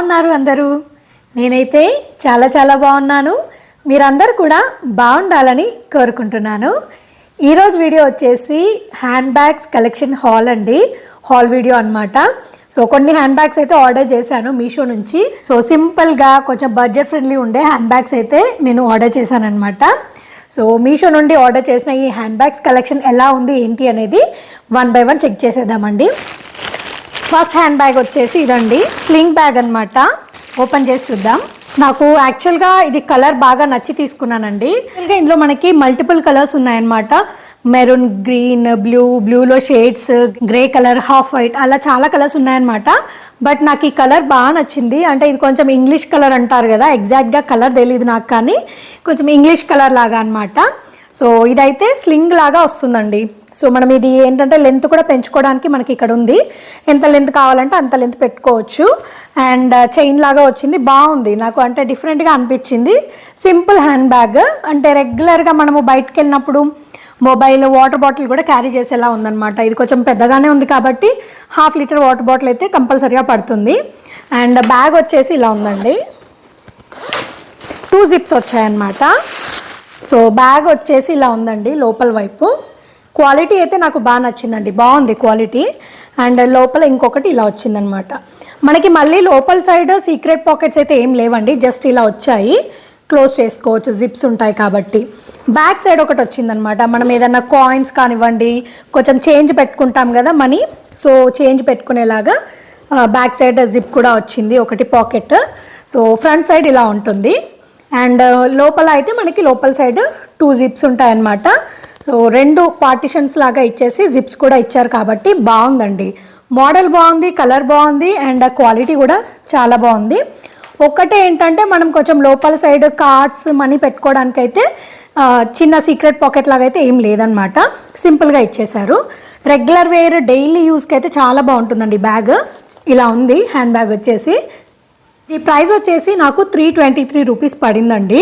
ఉన్నారు అందరూ? నేనైతే చాలా బాగున్నాను. మీరందరూ కూడా బాగుండాలని కోరుకుంటున్నాను. ఈరోజు వీడియో వచ్చేసి హ్యాండ్ బ్యాగ్స్ కలెక్షన్ హాల్ అండి. హాల్ వీడియో అన్నమాట. సో కొన్ని హ్యాండ్ బ్యాగ్స్ అయితే ఆర్డర్ చేశాను మీషో నుంచి. సో సింపుల్గా కొంచెం బడ్జెట్ ఫ్రెండ్లీ ఉండే హ్యాండ్ బ్యాగ్స్ అయితే నేను ఆర్డర్ చేశాను అనమాట. సో మీషో నుండి ఆర్డర్ చేసిన ఈ హ్యాండ్ బ్యాగ్స్ కలెక్షన్ ఎలా ఉంది ఏంటి అనేది 1 by 1 చెక్ చేసేద్దామండి. ఫస్ట్ హ్యాండ్ బ్యాగ్ వచ్చేసి ఇదండి, స్లింగ్ బ్యాగ్ అనమాట. ఓపెన్ చేసి చూద్దాం. నాకు యాక్చువల్గా ఇది కలర్ బాగా నచ్చి తీసుకున్నానండి. ఇందులో మనకి మల్టిపుల్ కలర్స్ ఉన్నాయన్నమాట. మెరూన్, గ్రీన్, బ్లూలో shades, grey colour, half white, అలా చాలా కలర్స్ ఉన్నాయన్నమాట. బట్ నాకు ఈ కలర్ బాగా నచ్చింది. అంటే ఇది కొంచెం ఇంగ్లీష్ కలర్ అంటారు కదా, ఎగ్జాక్ట్గా కలర్ తెలియదు నాకు, కానీ కొంచెం ఇంగ్లీష్ కలర్ లాగా అనమాట. సో ఇదైతే స్లింగ్ లాగా వస్తుందండి. సో మనం ఇది ఏంటంటే లెంత్ కూడా పెంచుకోవడానికి మనకి ఇక్కడ ఉంది. ఎంత లెంత్ కావాలంటే అంత లెంత్ పెట్టుకోవచ్చు. అండ్ చైన్ లాగా వచ్చింది, బాగుంది. నాకు అంటే డిఫరెంట్గా అనిపించింది. సింపుల్ హ్యాండ్ బ్యాగ్, అంటే రెగ్యులర్గా మనము బయటకు వెళ్ళినప్పుడు మొబైల్, వాటర్ బాటిల్ కూడా క్యారీ చేసేలా ఉందన్నమాట. ఇది కొంచెం పెద్దగానే ఉంది కాబట్టి 1/2 లీటర్ వాటర్ బాటిల్ అయితే కంపల్సరీగా పడుతుంది. అండ్ బ్యాగ్ వచ్చేసి ఇలా ఉందండి, 2 జిప్స్ వచ్చాయన్నమాట. సో బ్యాగ్ వచ్చేసి ఇలా ఉందండి లోపల వైపు. క్వాలిటీ అయితే నాకు బాగా నచ్చిందండి, బాగుంది క్వాలిటీ. అండ్ లోపల ఇంకొకటి ఇలా వచ్చిందనమాట. మనకి మళ్ళీ లోపల సైడ్ సీక్రెట్ పాకెట్స్ అయితే ఏం లేవండి, జస్ట్ ఇలా వచ్చాయి. క్లోజ్ చేసుకోవచ్చు, జిప్స్ ఉంటాయి కాబట్టి. బ్యాక్ సైడ్ ఒకటి వచ్చిందనమాట. మనం ఏదన్నా కాయిన్స్ కానివ్వండి, కొంచెం చేంజ్ పెట్టుకుంటాం కదా మనీ, సో చేంజ్ పెట్టుకునేలాగా బ్యాక్ సైడ్ జిప్ కూడా వచ్చింది, ఒకటి పాకెట్. సో ఫ్రంట్ సైడ్ ఇలా ఉంటుంది. అండ్ లోపల అయితే మనకి లోపల సైడ్ 2 జిప్స్ ఉంటాయన్నమాట. సో 2 పార్టిషన్స్ లాగా ఇచ్చేసి జిప్స్ కూడా ఇచ్చారు కాబట్టి బాగుందండి. మోడల్ బాగుంది, కలర్ బాగుంది, అండ్ క్వాలిటీ కూడా చాలా బాగుంది. ఒక్కటే ఏంటంటే మనం కొంచెం లోపల సైడ్ కార్డ్స్, మనీ పెట్టుకోవడానికి అయితే చిన్న సీక్రెట్ పాకెట్ లాగా అయితే ఏం లేదనమాట, సింపుల్గా ఇచ్చేశారు. రెగ్యులర్ వేర్, డైలీ యూస్కి అయితే చాలా బాగుంటుందండి బ్యాగ్. ఇలా ఉంది హ్యాండ్ బ్యాగ్ వచ్చేసి. ఈ ప్రైస్ వచ్చేసి నాకు 323 రూపీస్ పడిందండి.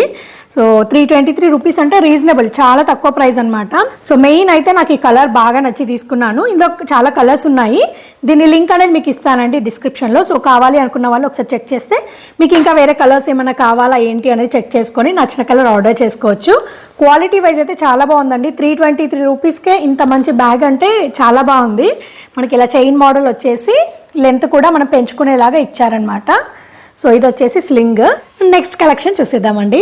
సో 323 రూపీస్ అంటే రీజనబుల్, చాలా తక్కువ ప్రైస్ అనమాట. సో మెయిన్ అయితే నాకు ఈ కలర్ బాగా నచ్చి తీసుకున్నాను. ఇందులో చాలా కలర్స్ ఉన్నాయి. దీని లింక్ అనేది మీకు ఇస్తానండి డిస్క్రిప్షన్లో. సో కావాలి అనుకున్న వాళ్ళు ఒకసారి చెక్ చేస్తే మీకు ఇంకా వేరే కలర్స్ ఏమైనా కావాలా ఏంటి అనేది చెక్ చేసుకొని నచ్చిన కలర్ ఆర్డర్ చేసుకోవచ్చు. క్వాలిటీ వైజ్ అయితే చాలా బాగుందండి. 323 రూపీస్కే ఇంత మంచి బ్యాగ్ అంటే చాలా బాగుంది. మనకి ఇలా చైన్ మోడల్ వచ్చేసి లెంత్ కూడా మనం పెంచుకునేలాగా ఇచ్చారనమాట. సో ఇది వచ్చేసి స్లింగ్. నెక్స్ట్ కలెక్షన్ చూసేద్దామండి.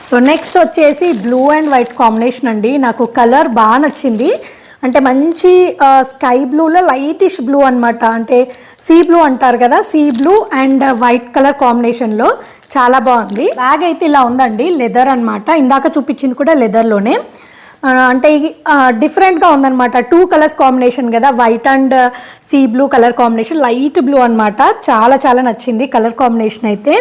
సో నెక్స్ట్ వచ్చేసి బ్లూ అండ్ వైట్ కాంబినేషన్ అండి. నాకు కలర్ బాగా నచ్చింది. అంటే మంచి స్కై బ్లూలో లైటిష్ బ్లూ అనమాట, అంటే సీ బ్లూ అంటారు కదా, sea blue and white colour కాంబినేషన్లో చాలా బాగుంది. బ్యాగ్ అయితే ఇలా ఉందండి, లెదర్ అనమాట. ఇందాక చూపించింది కూడా లెదర్లోనే. అంటే డిఫరెంట్గా ఉందన్నమాట. 2 కలర్స్ కాంబినేషన్ కదా, white and sea blue colour combination, light blue అనమాట. చాలా నచ్చింది కలర్ కాంబినేషన్ అయితే.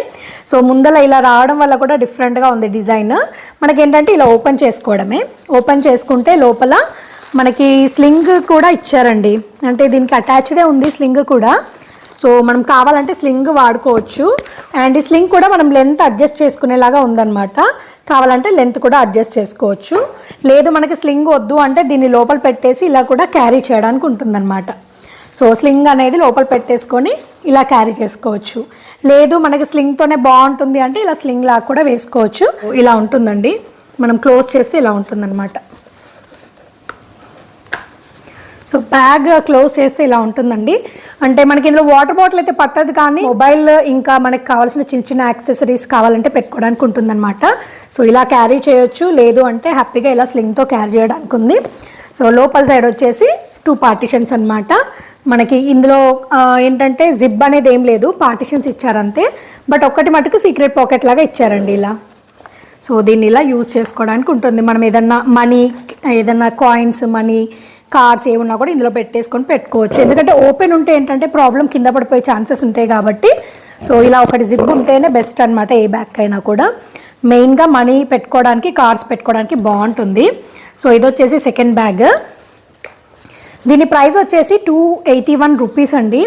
సో ముందర ఇలా రావడం వల్ల కూడా డిఫరెంట్గా ఉంది డిజైన్. మనకేంటంటే ఇలా ఓపెన్ చేసుకోవడమే. ఓపెన్ చేసుకుంటే లోపల మనకి స్లింగ్ కూడా ఇచ్చారండి. అంటే దీనికి అటాచ్డే ఉంది స్లింగ్ కూడా. సో మనం కావాలంటే స్లింగ్ వాడుకోవచ్చు. అండ్ ఈ స్లింగ్ కూడా మనం లెంత్ అడ్జస్ట్ చేసుకునేలాగా ఉందన్నమాట. కావాలంటే లెంత్ కూడా అడ్జస్ట్ చేసుకోవచ్చు. లేదు మనకి స్లింగ్ వద్దు అంటే దీన్ని లోపల పెట్టేసి ఇలా కూడా క్యారీ చేయడానికి ఉంటుందన్నమాట. సో స్లింగ్ అనేది లోపల పెట్టేసుకొని ఇలా క్యారీ చేసుకోవచ్చు. లేదు మనకి స్లింగ్తోనే బాగుంటుంది అంటే ఇలా స్లింగ్ లాగా కూడా వేసుకోవచ్చు. ఇలా ఉంటుందండి, మనం క్లోజ్ చేస్తే ఇలా ఉంటుందన్నమాట. సో బ్యాగ్ క్లోజ్ చేస్తే ఇలా ఉంటుందండి. అంటే మనకి ఇందులో వాటర్ బాటిల్ అయితే పట్టదు, కానీ మొబైల్ ఇంకా మనకి కావాల్సిన చిన్న యాక్సెసరీస్ కావాలంటే పెట్టుకోవడానికి ఉంటుందన్నమాట. సో ఇలా క్యారీ చేయొచ్చు. లేదు అంటే హ్యాపీగా ఇలా స్లింగ్తో క్యారీ చేయడానికి ఉంది. సో లోపల సైడ్ వచ్చేసి 2 పార్టిషన్స్ అనమాట. మనకి ఇందులో ఏంటంటే జిప్ అనేది ఏం లేదు, పార్టిషన్స్ ఇచ్చారంతే. బట్ ఒక్కటి మటుకు సీక్రెట్ పాకెట్ లాగా ఇచ్చారండి ఇలా. సో దీన్ని ఇలా యూజ్ చేసుకోవడానికి ఉంటుంది. మనం ఏదన్నా మనీ, ఏదన్నా కాయిన్స్, మనీ, కార్డ్స్ ఏమున్నా కూడా ఇందులో పెట్టేసుకొని పెట్టుకోవచ్చు. ఎందుకంటే ఓపెన్ ఉంటే ఏంటంటే ప్రాబ్లం, కింద పడిపోయే ఛాన్సెస్ ఉంటాయి కాబట్టి. సో ఇలా ఒకటి జిప్ ఉంటేనే బెస్ట్ అనమాట ఏ బ్యాగ్ అయినా కూడా. మెయిన్గా మనీ పెట్టుకోవడానికి, కార్డ్స్ పెట్టుకోవడానికి బాగుంటుంది. సో ఇది వచ్చేసి సెకండ్ బ్యాగ్. దీని ప్రైస్ వచ్చేసి 281 రూపీస్ అండి.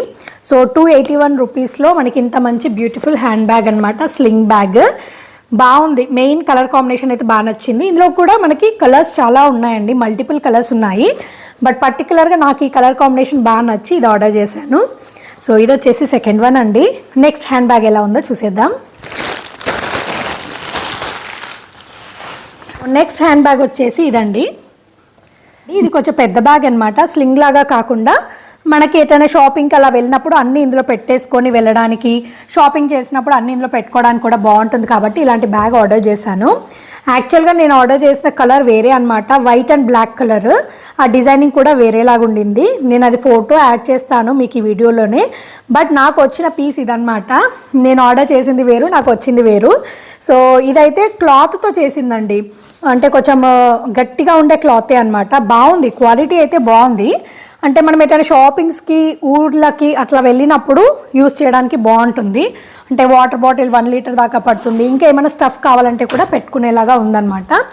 సో 281 రూపీస్లో మనకి ఇంత మంచి బ్యూటిఫుల్ హ్యాండ్ బ్యాగ్ అనమాట, స్లింగ్ బ్యాగ్. బాగుంది. మెయిన్ కలర్ కాంబినేషన్ అయితే బాగా నచ్చింది. ఇందులో కూడా మనకి కలర్స్ చాలా ఉన్నాయండి, మల్టిపుల్ కలర్స్ ఉన్నాయి. బట్ పర్టికులర్గా నాకు ఈ కలర్ కాంబినేషన్ బాగా నచ్చి ఇది ఆర్డర్ చేశాను. సో ఇది వచ్చేసి సెకండ్ వన్ అండి. నెక్స్ట్ హ్యాండ్ బ్యాగ్ ఎలా ఉందో చూసేద్దాం. నెక్స్ట్ హ్యాండ్ బ్యాగ్ వచ్చేసి ఇదండి. ఇది కొంచెం పెద్ద బ్యాగ్ అనమాట, స్లింగ్ లాగా కాకుండా మనకి ఎటైనా షాపింగ్కి అలా వెళ్ళినప్పుడు అన్నీ ఇందులో పెట్టేసుకొని వెళ్ళడానికి, షాపింగ్ చేసినప్పుడు అన్నీ ఇందులో పెట్టుకోవడానికి కూడా బాగుంటుంది కాబట్టి ఇలాంటి బ్యాగ్ ఆర్డర్ చేశాను. యాక్చువల్గా నేను ఆర్డర్ చేసిన కలర్ వేరే అనమాట, వైట్ అండ్ బ్లాక్ కలర్. ఆ డిజైనింగ్ కూడా వేరేలాగా ఉండింది. నేను అది ఫోటో యాడ్ చేస్తాను మీకు ఈ వీడియోలోనే. బట్ నాకు వచ్చిన పీస్ ఇదనమాట. నేను ఆర్డర్ చేసింది వేరు, నాకు వచ్చింది వేరు. సో ఇదైతే క్లాత్తో చేసిందండి, అంటే కొంచెం గట్టిగా ఉండే క్లాతే అనమాట. బాగుంది, క్వాలిటీ అయితే బాగుంది. అంటే మనం ఎటైనా షాపింగ్స్కి ఊర్లకి అట్లా వెళ్ళినప్పుడు యూస్ చేయడానికి బాగుంటుంది. అంటే వాటర్ బాటిల్ 1 లీటర్ దాకా పడుతుంది. ఇంకా ఏమైనా స్టఫ్ కావాలంటే కూడా పెట్టుకునేలాగా ఉందన్నమాట.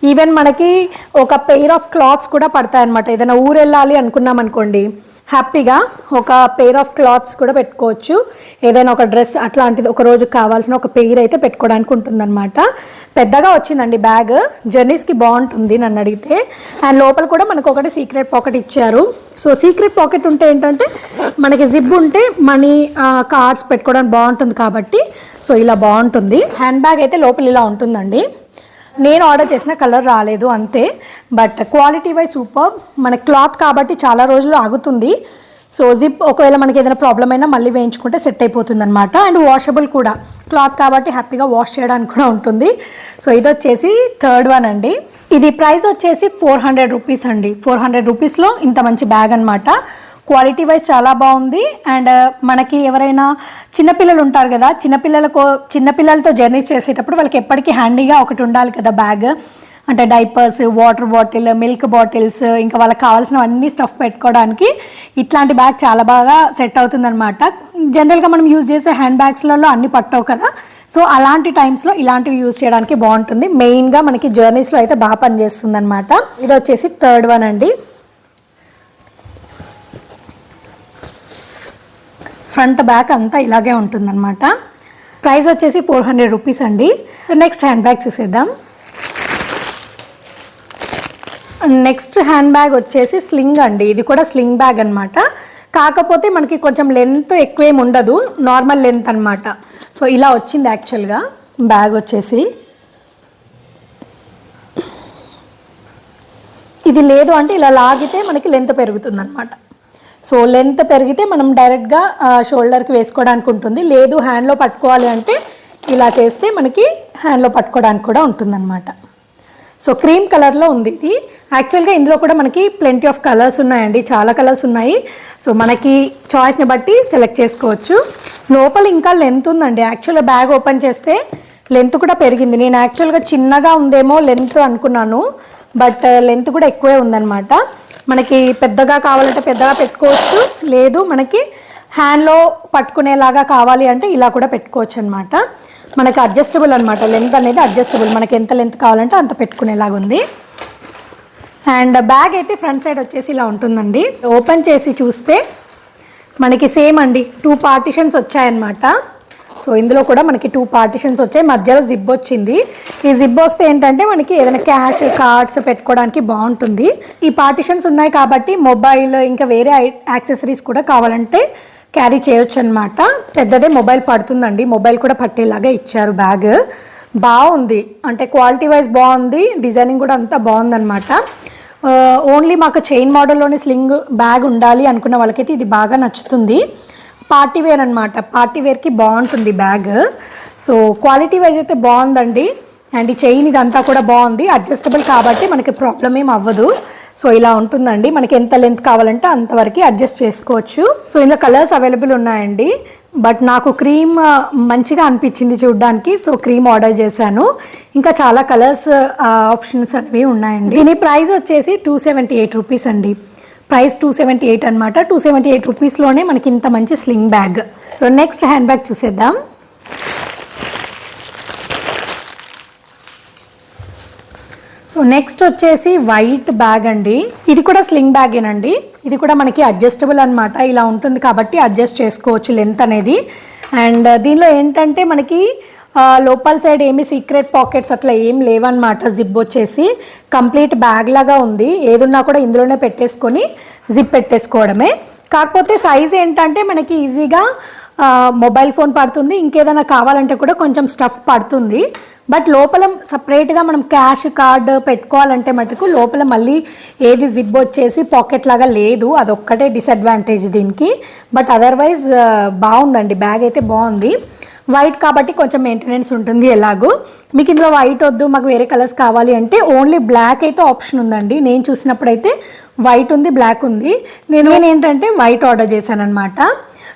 ఈవెన్ మనకి ఒక పెయిర్ ఆఫ్ క్లాత్స్ కూడా పడతాయి అనమాట. ఏదైనా ఊరు వెళ్ళాలి అనుకున్నాం అనుకోండి, హ్యాపీగా ఒక పెయిర్ ఆఫ్ క్లాత్స్ కూడా పెట్టుకోవచ్చు. ఏదైనా ఒక డ్రెస్ అట్లాంటిది ఒక రోజుకి కావాల్సిన ఒక పెయిర్ అయితే పెట్టుకోవడానికి ఉంటుందన్నమాట. పెద్దగా వచ్చిందండి బ్యాగ్, జర్నీస్కి బాగుంటుంది నన్ను అడిగితే. అండ్ లోపల కూడా మనకు ఒకటి సీక్రెట్ పాకెట్ ఇచ్చారు. సో సీక్రెట్ పాకెట్ ఉంటే ఏంటంటే మనకి జిప్ ఉంటే మనీ కార్డ్స్ పెట్టుకోవడానికి బాగుంటుంది కాబట్టి సో ఇలా బాగుంటుంది. హ్యాండ్ బ్యాగ్ అయితే లోపల ఇలా ఉంటుందండి. నేను ఆర్డర్ చేసిన కలర్ రాలేదు అంతే, బట్ క్వాలిటీ వైజ్ సూపర్. మన క్లాత్ కాబట్టి చాలా రోజులు ఆగుతుంది. సో జిప్ ఒకవేళ మనకి ఏదైనా ప్రాబ్లం అయినా మళ్ళీ వేయించుకుంటే సెట్ అయిపోతుంది అనమాట. అండ్ వాషబుల్ కూడా, క్లాత్ కాబట్టి హ్యాపీగా వాష్ చేయడానికి కూడా ఉంటుంది. సో ఇది వచ్చేసి థర్డ్ వన్ అండి. ఇది ప్రైస్ వచ్చేసి 400 రూపీస్ అండి. 400 రూపీస్లో ఇంత మంచి బ్యాగ్ అనమాట. క్వాలిటీ వైజ్ చాలా బాగుంది. అండ్ మనకి ఎవరైనా చిన్నపిల్లలు ఉంటారు కదా, చిన్నపిల్లలతో జర్నీస్ చేసేటప్పుడు వాళ్ళకి ఎప్పటికీ హ్యాండీగా ఒకటి ఉండాలి కదా బ్యాగ్. అంటే diapers, water bottle, milk bottles, ఇంకా వాళ్ళకి కావాల్సిన అన్ని స్టఫ్ పెట్టుకోవడానికి ఇట్లాంటి బ్యాగ్ చాలా బాగా సెట్ అవుతుందన్నమాట. జనరల్గా మనం యూజ్ చేసే హ్యాండ్ బ్యాగ్స్లలో అన్ని పట్టవు కదా, సో అలాంటి టైమ్స్లో ఇలాంటివి యూజ్ చేయడానికి బాగుంటుంది. మెయిన్గా మనకి జర్నీస్లో అయితే బాగా పనిచేస్తుంది అనమాట. ఇది వచ్చేసి థర్డ్ వన్ అండి. ఫ్రంట్ బ్యాక్ అంతా ఇలాగే ఉంటుందన్నమాట. ప్రైస్ వచ్చేసి 400 రూపీస్ అండి. సో నెక్స్ట్ హ్యాండ్ బ్యాగ్ చూసేద్దాం. నెక్స్ట్ హ్యాండ్ బ్యాగ్ వచ్చేసి స్లింగ్ అండి. ఇది కూడా స్లింగ్ బ్యాగ్ అనమాట. కాకపోతే మనకి కొంచెం లెంత్ ఎక్కువేం ఉండదు, నార్మల్ లెంత్ అనమాట. సో ఇలా వచ్చింది యాక్చువల్గా బ్యాగ్ వచ్చేసి. ఇది లేదు అంటే ఇలా లాగితే మనకి లెంత్ పెరుగుతుంది అనమాట. సో లెంత్ పెరిగితే మనం డైరెక్ట్గా షోల్డర్కి వేసుకోవడానికి ఉంటుంది. లేదు హ్యాండ్లో పట్టుకోవాలి అంటే ఇలా చేస్తే మనకి హ్యాండ్లో పట్టుకోవడానికి కూడా ఉంటుందన్నమాట. సో క్రీమ్ కలర్లో ఉంది ఇది. యాక్చువల్గా ఇందులో కూడా మనకి ప్లెంటీ ఆఫ్ కలర్స్ ఉన్నాయండి, చాలా కలర్స్ ఉన్నాయి. సో మనకి చాయిస్ని బట్టి సెలెక్ట్ చేసుకోవచ్చు. లోపల ఇంకా లెంత్ ఉందండి. యాక్చువల్గా బ్యాగ్ ఓపెన్ చేస్తే లెంత్ కూడా పెరిగింది. నేను యాక్చువల్గా చిన్నగా ఉందేమో లెంత్ అనుకున్నాను, బట్ లెంత్ కూడా ఎక్కువే ఉందన్నమాట. మనకి పెద్దగా కావాలంటే పెద్దగా పెట్టుకోవచ్చు, లేదు మనకి హ్యాండ్లో పట్టుకునేలాగా కావాలి అంటే ఇలా కూడా పెట్టుకోవచ్చు అనమాట. మనకి అడ్జస్టబుల్ అనమాట, లెంత్ అనేది అడ్జస్టబుల్, మనకి ఎంత లెంత్ కావాలంటే అంత పెట్టుకునేలాగా ఉంది. అండ్ బ్యాగ్ అయితే ఫ్రంట్ సైడ్ వచ్చేసి ఇలా ఉంటుందండి. ఓపెన్ చేసి చూస్తే మనకి సేమ్ అండి, 2 పార్టిషన్స్ వచ్చాయన్నమాట. సో ఇందులో కూడా మనకి 2 పార్టిషన్స్ వచ్చాయి, మధ్యలో జిప్ వచ్చింది. ఈ జిప్ వస్తే ఏంటంటే మనకి ఏదైనా క్యాష్, కార్డ్స్ పెట్టుకోవడానికి బాగుంటుంది. ఈ పార్టిషన్స్ ఉన్నాయి కాబట్టి మొబైల్ ఇంకా వేరే యాక్సెసరీస్ కూడా కావాలంటే క్యారీ చేయొచ్చు అనమాట. పెద్దదే మొబైల్ పడుతుందండి, మొబైల్ కూడా పట్టేలాగా ఇచ్చారు. బ్యాగ్ బాగుంది, అంటే క్వాలిటీ వైజ్ బాగుంది, డిజైనింగ్ కూడా అంతా బాగుందన్నమాట. ఓన్లీ మాకు చైన్ మోడల్లోనే స్లింగ్ బ్యాగ్ ఉండాలి అనుకున్న వాళ్ళకైతే ఇది బాగా నచ్చుతుంది. పార్టీ వేర్ అనమాట, పార్టీ వేర్కి బాగుంటుంది బ్యాగ్. సో క్వాలిటీ వైజ్ అయితే బాగుందండి. అండ్ ఈ చైన్ ఇదంతా కూడా బాగుంది, అడ్జస్టబుల్ కాబట్టి మనకి ప్రాబ్లం ఏం అవ్వదు. సో ఇలా ఉంటుందండి, మనకి ఎంత లెంత్ కావాలంటే అంతవరకు అడ్జస్ట్ చేసుకోవచ్చు. సో ఇందులో కలర్స్ అవైలబుల్ ఉన్నాయండి, బట్ నాకు క్రీమ్ మంచిగా అనిపించింది చూడడానికి, సో క్రీమ్ ఆర్డర్ చేశాను. ఇంకా చాలా కలర్స్ ఆప్షన్స్ అనేవి ఉన్నాయండి. దీని ప్రైస్ వచ్చేసి 278 రూపీస్ అండి. ప్రైస్ 278 అనమాట. 278 రూపీస్లోనే మనకి ఇంత మంచి sling bag. So next hand bag చూసేద్దాం. సో నెక్స్ట్ వచ్చేసి వైట్ బ్యాగ్ అండి. ఇది కూడా స్లింగ్ బ్యాగేనండి. ఇది కూడా మనకి అడ్జస్టబుల్ అనమాట, ఇలా ఉంటుంది కాబట్టి అడ్జస్ట్ చేసుకోవచ్చు లెంత్ అనేది. అండ్ దీనిలో ఏంటంటే మనకి లోపల సైడ్ ఏమి సీక్రెట్ పాకెట్స్ అట్లా ఏం లేవన్నమాట. జిప్ వచ్చేసి కంప్లీట్ బ్యాగ్ లాగా ఉంది, ఏదున్నా కూడా ఇందులోనే పెట్టేసుకొని జిప్ పెట్టేసుకోవడమే. కాకపోతే సైజ్ ఏంటంటే మనకి ఈజీగా మొబైల్ ఫోన్ పడుతుంది, ఇంకేదైనా కావాలంటే కూడా కొంచెం స్టఫ్ పడుతుంది. బట్ లోపల సపరేట్గా మనం క్యాష్ కార్డ్ పెట్టుకోవాలంటే మటుకు లోపల మళ్ళీ ఏది జిప్ వచ్చేసి పాకెట్ లాగా లేదు, అదొక్కటే డిసడ్వాంటేజ్ దీనికి. బట్ అదర్వైజ్ బాగుందండి, బ్యాగ్ అయితే బాగుంది. వైట్ కాబట్టి కొంచెం మెయింటెనెన్స్ ఉంటుంది ఎలాగో. మీకు ఇందులో వైట్ వద్దు, మాకు వేరే కలర్స్ కావాలి అంటే ఓన్లీ బ్లాక్ అయితే ఆప్షన్ ఉందండి. నేను చూసినప్పుడు అయితే వైట్ ఉంది, బ్లాక్ ఉంది. నేను ఏంటంటే వైట్ ఆర్డర్ చేశాను అనమాట.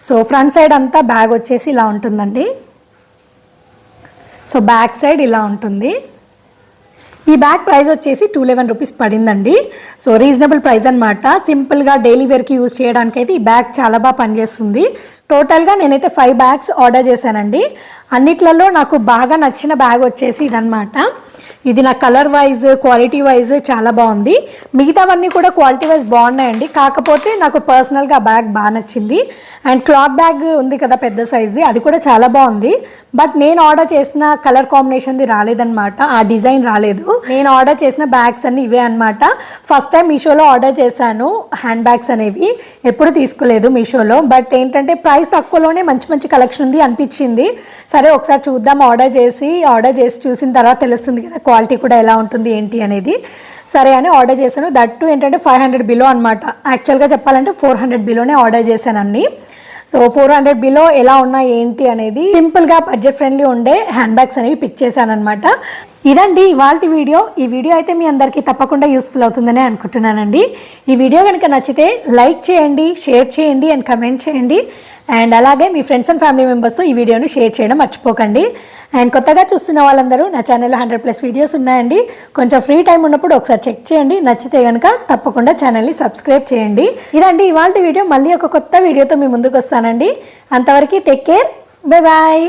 సో ఫ్రంట్ సైడ్ అంతా బ్యాగ్ వచ్చేసి ఇలా ఉంటుందండి. సో బ్యాక్ సైడ్ ఇలా ఉంటుంది. ఈ బ్యాగ్ ప్రైస్ వచ్చేసి 211 రూపీస్ పడిందండి. సో రీజనబుల్ ప్రైస్ అనమాట. సింపుల్గా డైలీ వేర్కి యూజ్ చేయడానికి అయితే ఈ బ్యాగ్ చాలా బాగా పనిచేస్తుంది. టోటల్గా నేనైతే 5 బ్యాగ్స్ ఆర్డర్ చేశానండి. అన్నిట్లలో నాకు బాగా నచ్చిన బ్యాగ్ వచ్చేసి ఇదనమాట. ఇది నా కలర్ వైజ్ క్వాలిటీ వైజ్ చాలా బాగుంది. మిగతావన్నీ కూడా క్వాలిటీ వైజ్ బాగున్నాయండి, కాకపోతే నాకు పర్సనల్గా ఆ బ్యాగ్ బాగా నచ్చింది. అండ్ క్లాత్ బ్యాగ్ ఉంది కదా పెద్ద సైజ్ది, అది కూడా చాలా బాగుంది. బట్ నేను ఆర్డర్ చేసిన కలర్ కాంబినేషన్ది రాలేదన్నమాట, ఆ డిజైన్ రాలేదు. నేను ఆర్డర్ చేసిన బ్యాగ్స్ అన్ని ఇవే అనమాట. ఫస్ట్ టైం మీషోలో ఆర్డర్ చేశాను హ్యాండ్ బ్యాగ్స్ అనేవి, ఎప్పుడు తీసుకోలేదు మీషోలో. బట్ ఏంటంటే ప్రైస్ తక్కువలోనే మంచి మంచి కలెక్షన్ ఉంది అనిపించింది. సరే ఒకసారి చూద్దాం, ఆర్డర్ చేసి చూసిన తర్వాత తెలుస్తుంది కదా క్వాలిటీ కూడా ఎలా ఉంటుంది ఏంటి అనేది. సరే అని ఆర్డర్ చేశాను. దట్టు ఏంటంటే 500 బిలో అనమాట. యాక్చువల్గా చెప్పాలంటే 400 బిలోనే ఆర్డర్ చేశాను అన్ని. సో 400 బిలో ఎలా ఉన్నాయి ఏంటి అనేది సింపుల్గా బడ్జెట్ ఫ్రెండ్లీ ఉండే హ్యాండ్ బ్యాగ్స్ అనేవి పిక్ చేశాను అనమాట. ఇదండి ఇవాల్టి వీడియో. ఈ వీడియో అయితే మీ అందరికీ తప్పకుండా యూస్ఫుల్ అవుతుందని అనుకుంటున్నానండి. ఈ వీడియో కనుక నచ్చితే లైక్ చేయండి, షేర్ చేయండి అండ్ కమెంట్ చేయండి. అండ్ అలాగే మీ ఫ్రెండ్స్ అండ్ ఫ్యామిలీ మెంబర్స్తో ఈ వీడియోని షేర్ చేయడం మర్చిపోకండి. అండ్ కొత్తగా చూస్తున్న వాళ్ళందరూ నా ఛానల్లో 100+ వీడియోస్ ఉన్నాయండి. కొంచెం ఫ్రీ టైం ఉన్నప్పుడు ఒకసారి చెక్ చేయండి. నచ్చితే కనుక తప్పకుండా ఛానల్ని సబ్స్క్రైబ్ చేయండి. ఇదండి ఇవాల్టి వీడియో. మళ్ళీ ఒక కొత్త వీడియోతో మీ ముందుకు వస్తానండి. అంతవరకు టేక్ కేర్, బై బాయ్.